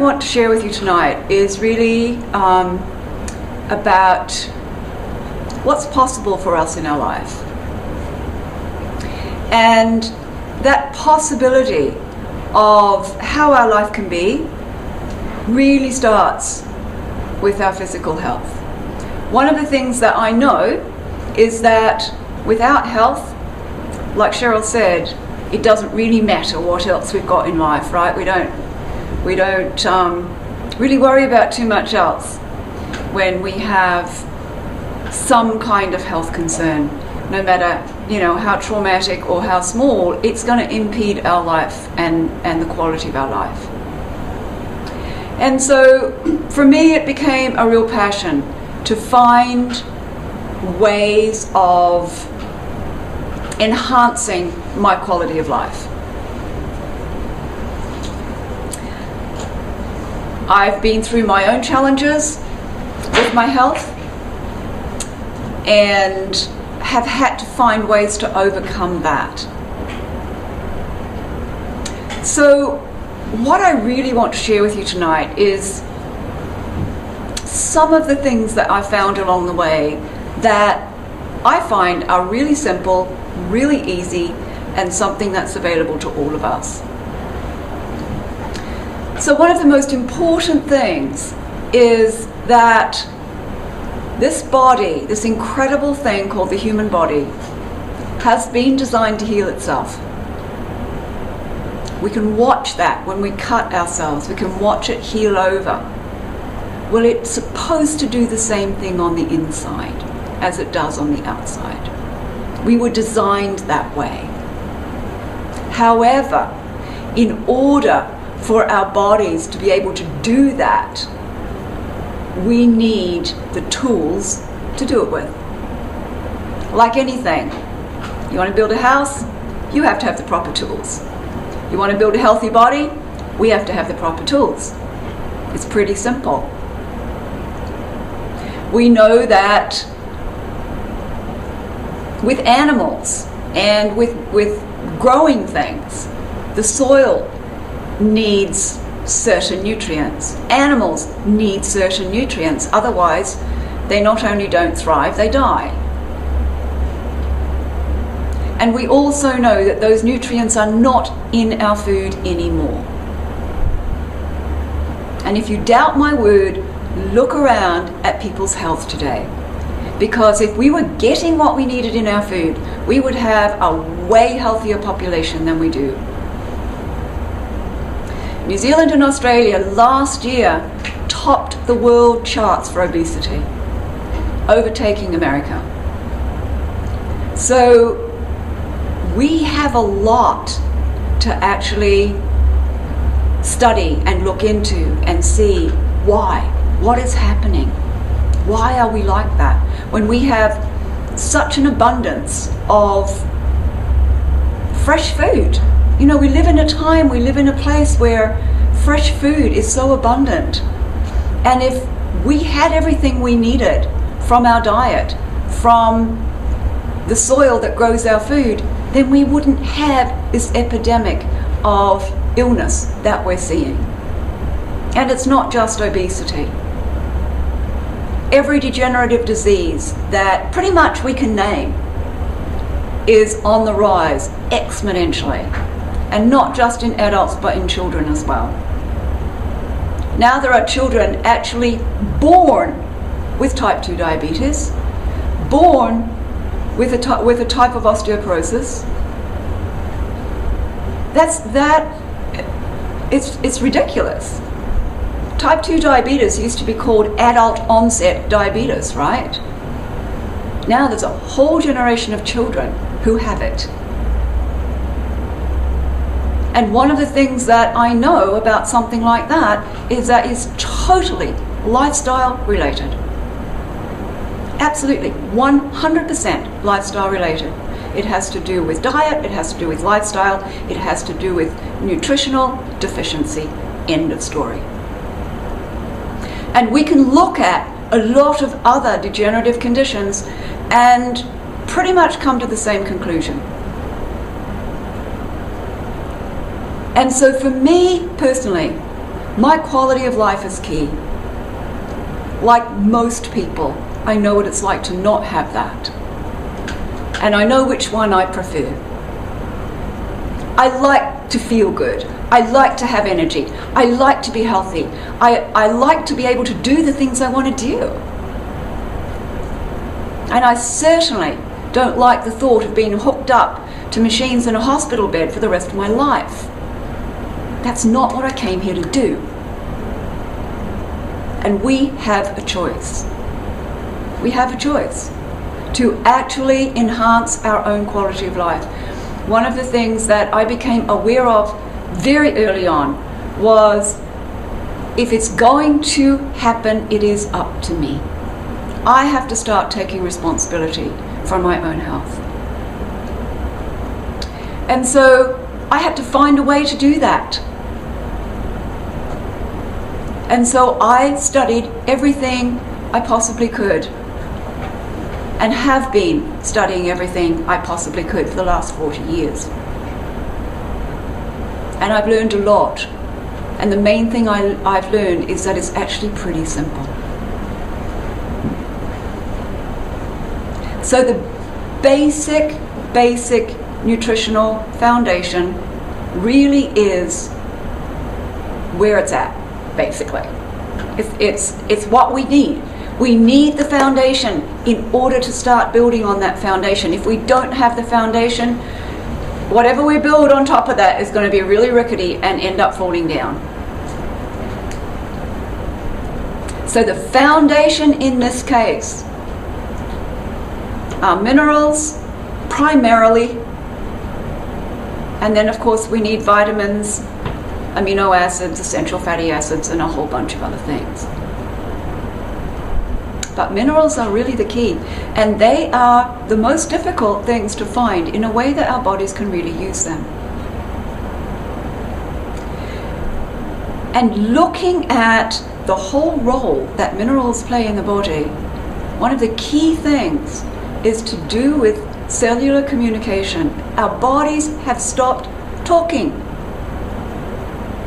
want to share with you tonight is really about what's possible for us in our life. And that possibility of how our life can be really starts with our physical health. One of the things that I know is that without health, like Cheryl said, it doesn't really matter what else we've got in life, right? We don't really worry about too much else when we have some kind of health concern. No matter, how traumatic or how small, it's going to impede our life and the quality of our life. And so for me, it became a real passion to find ways of enhancing my quality of life. I've been through my own challenges with my health and have had to find ways to overcome that. So what I really want to share with you tonight is some of the things that I found along the way that I find are really simple, really easy, and something that's available to all of us. So one of the most important things is that this body, this incredible thing called the human body, has been designed to heal itself. We can watch that when we cut ourselves. We can watch it heal over. Well, it's supposed to do the same thing on the inside as it does on the outside. We were designed that way. However, in order for our bodies to be able to do that, we need the tools to do it with. Like anything, you want to build a house, you have to have the proper tools. You want to build a healthy body, we have to have the proper tools. It's pretty simple. We know that with animals and with growing things, the soil needs certain nutrients. Animals need certain nutrients, otherwise they not only don't thrive, they die. And we also know that those nutrients are not in our food anymore. And if you doubt my word, look around at people's health today. Because if we were getting what we needed in our food, we would have a way healthier population than we do. New Zealand and Australia last year topped the world charts for obesity, overtaking America. So we have a lot to actually study and look into and see why. What is happening? Why are we like that? When we have such an abundance of fresh food. We live in a time, we live in a place where fresh food is so abundant. And if we had everything we needed from our diet, from the soil that grows our food, then we wouldn't have this epidemic of illness that we're seeing. And it's not just obesity. Every degenerative disease that pretty much we can name is on the rise exponentially. And not just in adults, but in children as well. Now there are children actually born with type 2 diabetes, born with a type of osteoporosis. It's ridiculous. Type 2 diabetes used to be called adult onset diabetes, right? Now there's a whole generation of children who have it. And one of the things that I know about something like that is that it's totally lifestyle related. Absolutely, 100% lifestyle related. It has to do with diet, it has to do with lifestyle, it has to do with nutritional deficiency. End of story. And we can look at a lot of other degenerative conditions and pretty much come to the same conclusion. And so for me personally, My quality of life is key. Like most people, I know what it's like to not have that. And I know which one I prefer. I like to feel good. I like to have energy. I like to be healthy. I like to be able to do the things I want to do. And I certainly don't like the thought of being hooked up to machines in a hospital bed for the rest of my life. That's not what I came here to do. And we have a choice. We have a choice to actually enhance our own quality of life. One of the things that I became aware of very early on was, if it's going to happen, it is up to me. I have to start taking responsibility for my own health. And so I had to find a way to do that. And so I studied everything I possibly could, and have been studying everything I possibly could for the last 40 years. And I've learned a lot. And the main thing I've learned is that it's actually pretty simple. So the basic nutritional foundation really is where it's at, basically. It's what we need. We need the foundation in order to start building on that foundation. If we don't have the foundation, whatever we build on top of that is going to be really rickety and end up falling down. So the foundation in this case are minerals, primarily, and then of course we need vitamins, amino acids, essential fatty acids, and a whole bunch of other things. But minerals are really the key, and they are the most difficult things to find in a way that our bodies can really use them. And looking at the whole role that minerals play in the body, one of the key things is to do with cellular communication. Our bodies have stopped talking.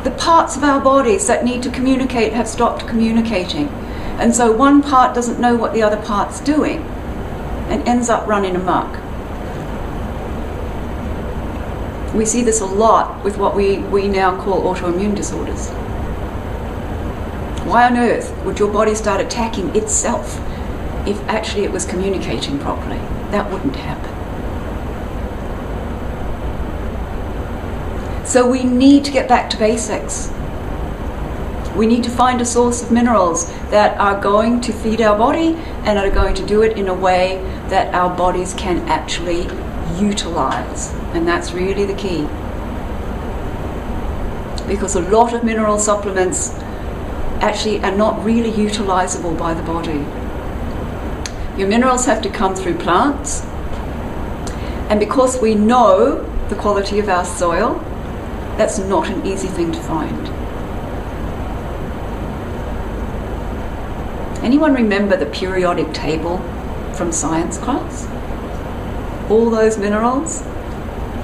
The parts of our bodies that need to communicate have stopped communicating. And so one part doesn't know what the other part's doing and ends up running amok. We see this a lot with what we now call autoimmune disorders. Why on earth would your body start attacking itself if actually it was communicating properly? That wouldn't happen. So we need to get back to basics. We need to find a source of minerals that are going to feed our body and are going to do it in a way that our bodies can actually utilize. And that's really the key. Because a lot of mineral supplements actually are not really utilizable by the body. Your minerals have to come through plants. And because we know the quality of our soil, that's not an easy thing to find. Anyone remember the periodic table from science class? All those minerals,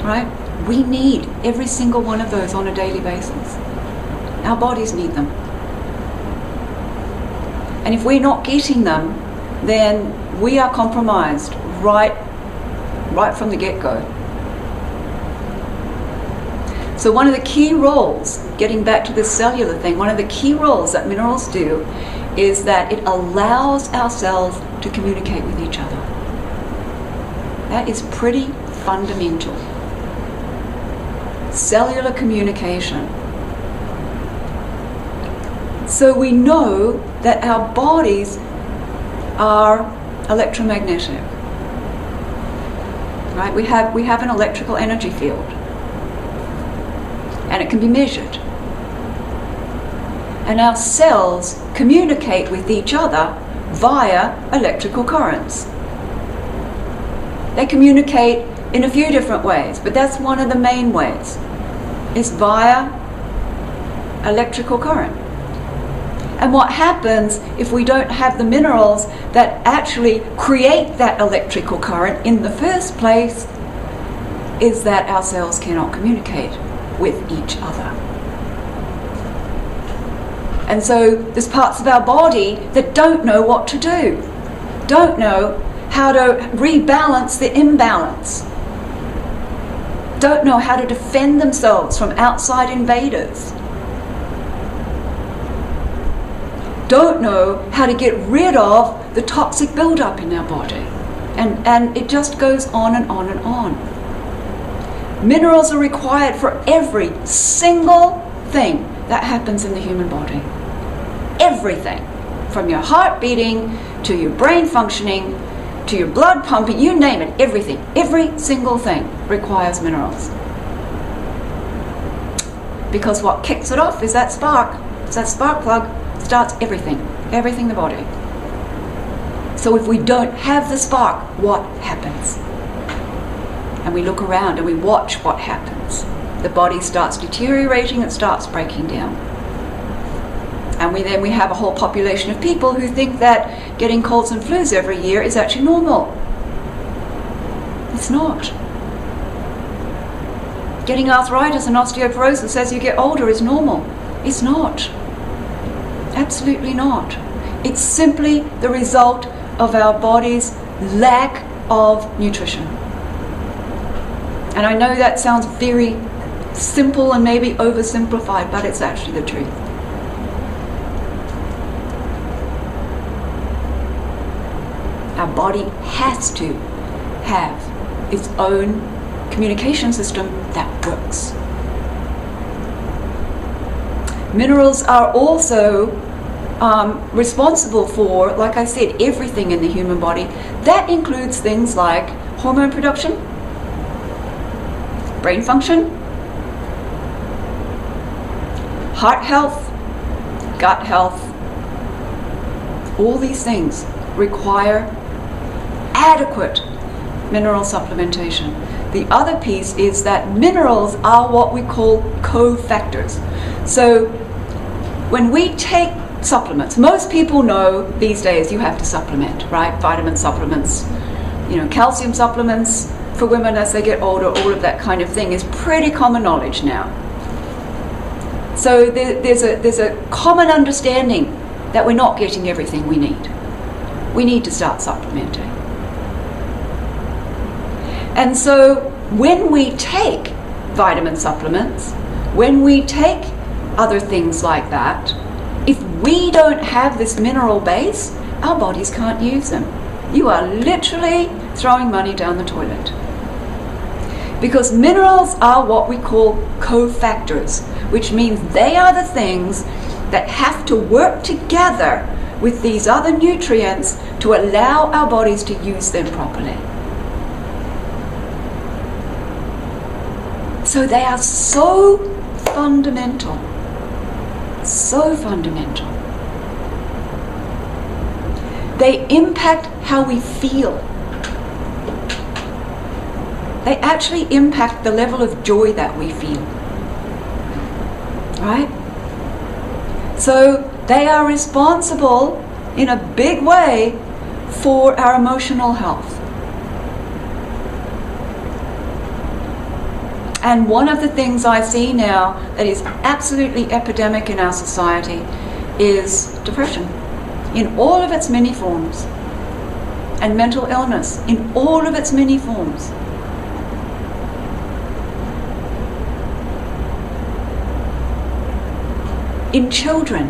right? We need every single one of those on a daily basis. Our bodies need them. And if we're not getting them, then we are compromised right from the get-go. So one of the key roles, getting back to this cellular thing, one of the key roles that minerals do is that it allows our cells to communicate with each other. That is pretty fundamental. Cellular communication. So we know that our bodies are electromagnetic. Right? We have an electrical energy field. And it can be measured. And our cells communicate with each other via electrical currents. They communicate in a few different ways, but that's one of the main ways. It's via electrical current. And what happens if we don't have the minerals that actually create that electrical current in the first place is that our cells cannot communicate with each other. And so there's parts of our body that don't know what to do, don't know how to rebalance the imbalance, don't know how to defend themselves from outside invaders, don't know how to get rid of the toxic buildup in our body. And it just goes on and on and on. Minerals are required for every single thing that happens in the human body. Everything. From your heart beating, to your brain functioning, to your blood pumping, you name it, everything. Every single thing requires minerals. Because what kicks it off is that spark. It's that spark plug. Starts everything in the body. So if we don't have the spark, what happens? And we look around and we watch what happens. The body starts deteriorating, it starts breaking down. And then we have a whole population of people who think that getting colds and flus every year is actually normal. It's not. Getting arthritis and osteoporosis as you get older is normal. It's not. Absolutely not. It's simply the result of our body's lack of nutrition. And I know that sounds very simple and maybe oversimplified, but it's actually the truth. Our body has to have its own communication system that works. Minerals are also responsible for, like I said, everything in the human body. That includes things like hormone production, brain function, heart health, gut health. All these things require adequate mineral supplementation. The other piece is that minerals are what we call cofactors. So when we take supplements, most people know these days you have to supplement, right? Vitamin supplements, calcium supplements for women as they get older, all of that kind of thing is pretty common knowledge now. So there's a common understanding that we're not getting everything we need. We need to start supplementing. And so when we take vitamin supplements, when we take other things like that, if we don't have this mineral base, our bodies can't use them. You are literally throwing money down the toilet. Because minerals are what we call cofactors, which means they are the things that have to work together with these other nutrients to allow our bodies to use them properly. So they are so fundamental. So fundamental. They impact how we feel. They actually impact the level of joy that we feel. Right? So they are responsible in a big way for our emotional health. And one of the things I see now that is absolutely epidemic in our society is depression in all of its many forms, and mental illness in all of its many forms. In children,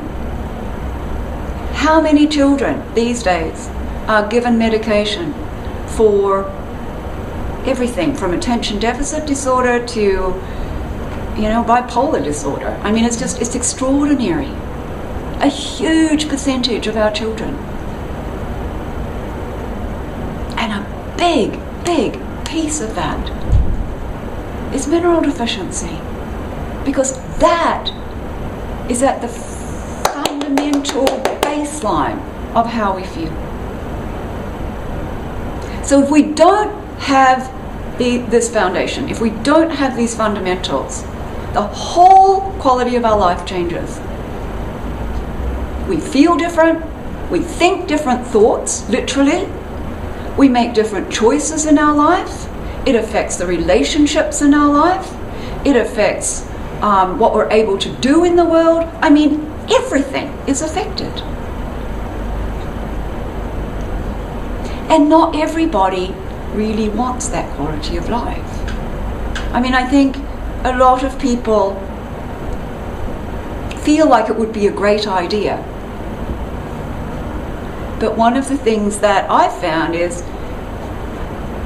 how many children these days are given medication for everything from attention deficit disorder to, bipolar disorder? I mean, it's extraordinary. A huge percentage of our children. And a big, big piece of that is mineral deficiency. Because that is at the fundamental baseline of how we feel. So if we don't have this foundation, if we don't have these fundamentals, the whole quality of our life changes. We feel different, we think different thoughts, literally. We make different choices in our life. It affects the relationships in our life. It affects what we're able to do in the world. I mean, everything is affected. And not everybody really wants that quality of life. I mean, I think a lot of people feel like it would be a great idea. But one of the things that I've found is,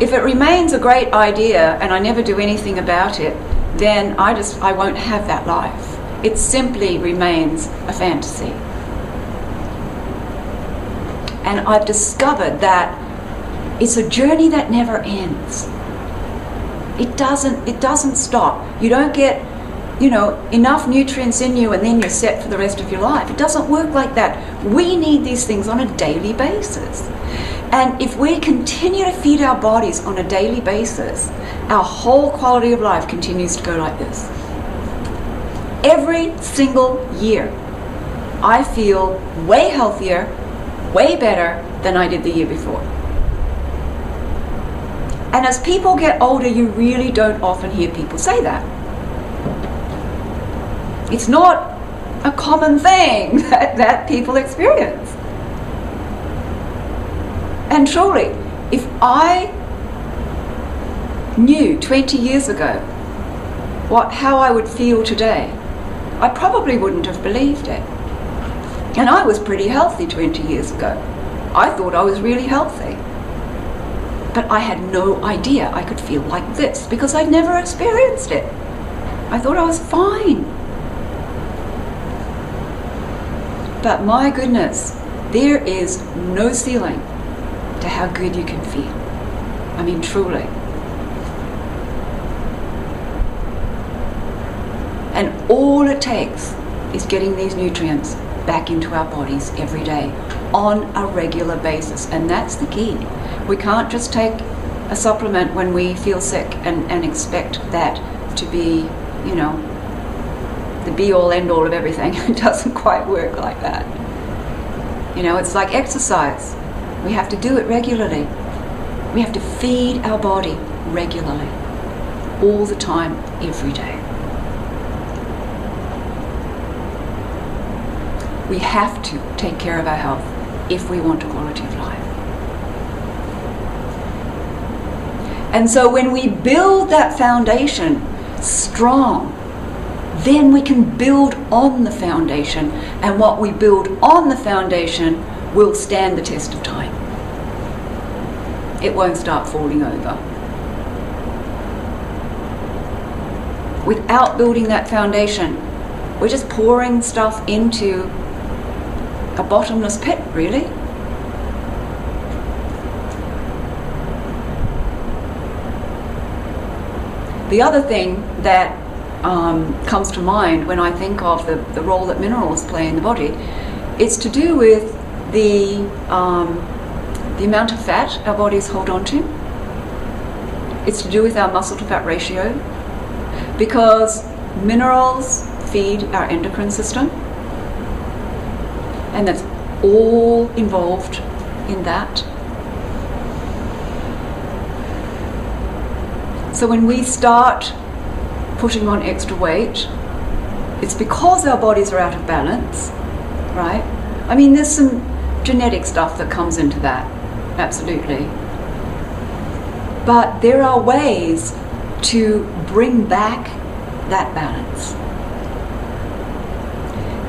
if it remains a great idea and I never do anything about it, then I won't have that life. It simply remains a fantasy. And I've discovered that it's a journey that never ends. It doesn't stop. You don't get, enough nutrients in you and then you're set for the rest of your life. It doesn't work like that. We need these things on a daily basis. And if we continue to feed our bodies on a daily basis, our whole quality of life continues to go like this. Every single year, I feel way healthier, way better than I did the year before. And as people get older, you really don't often hear people say that. It's not a common thing that people experience. And truly, if I knew 20 years ago how I would feel today, I probably wouldn't have believed it. And I was pretty healthy 20 years ago. I thought I was really healthy. But I had no idea I could feel like this because I'd never experienced it. I thought I was fine. But my goodness, there is no ceiling to how good you can feel. I mean, truly. And all it takes is getting these nutrients back into our bodies every day on a regular basis. And that's the key. We can't just take a supplement when we feel sick and expect that to be, the be-all, end-all of everything. It doesn't quite work like that. It's like exercise. We have to do it regularly. We have to feed our body regularly, all the time, every day. We have to take care of our health if we want a quality of life. And so when we build that foundation strong, then we can build on the foundation, and what we build on the foundation will stand the test of time. It won't start falling over. Without building that foundation, we're just pouring stuff into a bottomless pit, really. The other thing that comes to mind when I think of the role that minerals play in the body, it's to do with the amount of fat our bodies hold on to. It's to do with our muscle to fat ratio, because minerals feed our endocrine system, and that's all involved in that. So when we start putting on extra weight, it's because our bodies are out of balance, right? I mean, there's some genetic stuff that comes into that, absolutely. But there are ways to bring back that balance.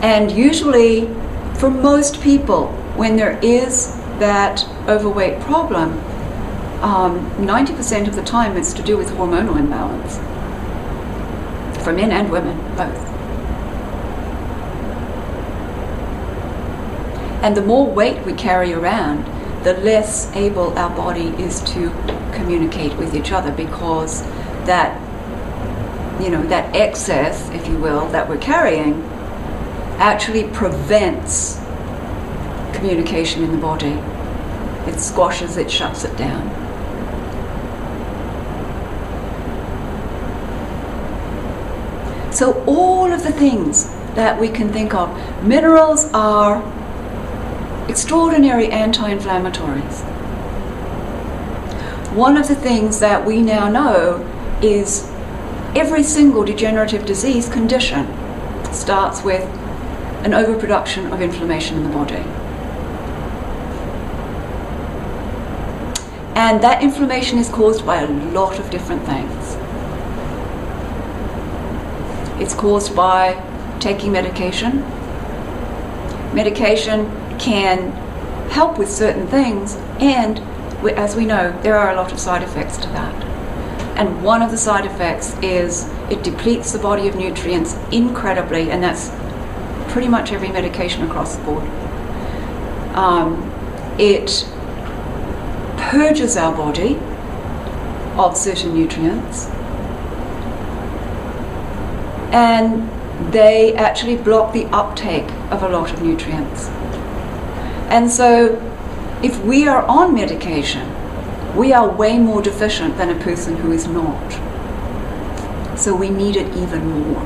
And usually, for most people, when there is that overweight problem, 90% of the time it's to do with hormonal imbalance. For men and women, both. And the more weight we carry around, the less able our body is to communicate with each other, because that, that excess, if you will, that we're carrying actually prevents communication in the body. It squashes it, shuts it down. So all of the things that we can think of, minerals are extraordinary anti-inflammatories. One of the things that we now know is every single degenerative disease condition starts with an overproduction of inflammation in the body. And that inflammation is caused by a lot of different things. It's caused by taking medication. Medication can help with certain things, and as we know, there are a lot of side effects to that. And one of the side effects is it depletes the body of nutrients incredibly, and that's pretty much every medication across the board. It purges our body of certain nutrients, and they actually block the uptake of a lot of nutrients. And so if we are on medication, we are way more deficient than a person who is not. So we need it even more.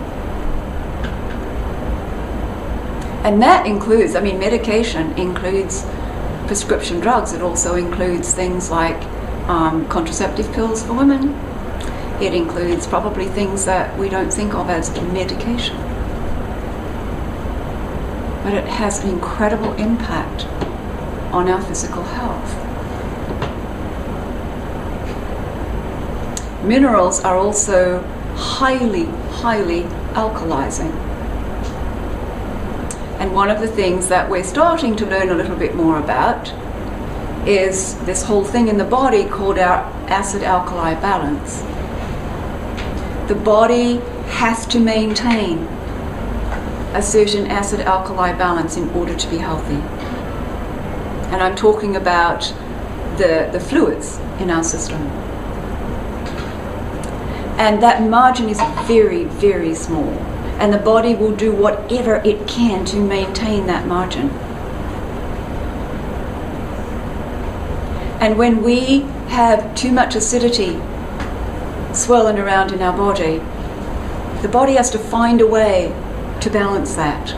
And that includes, medication includes prescription drugs. It also includes things like contraceptive pills for women. It includes probably things that we don't think of as medication. But it has an incredible impact on our physical health. Minerals are also highly, highly alkalizing. And one of the things that we're starting to learn a little bit more about is this whole thing in the body called our acid-alkali balance. The body has to maintain a certain acid-alkali balance in order to be healthy. And I'm talking about the fluids in our system. And that margin is very, very small. And the body will do whatever it can to maintain that margin. And when we have too much acidity swirling around in our body, the body has to find a way to balance that.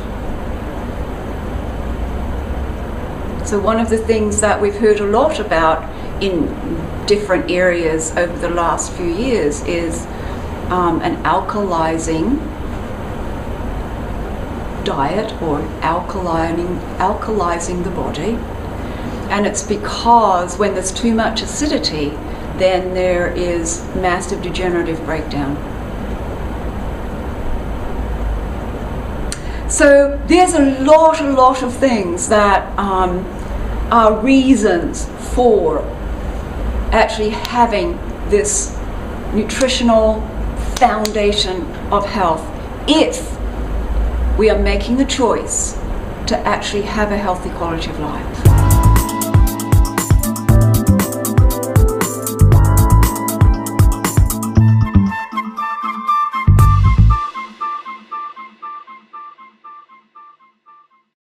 So one of the things that we've heard a lot about in different areas over the last few years is an alkalizing diet, or alkalizing the body. And it's because when there's too much acidity, then there is massive degenerative breakdown. So there's a lot of things that are reasons for actually having this nutritional foundation of health, if we are making the choice to actually have a healthy quality of life.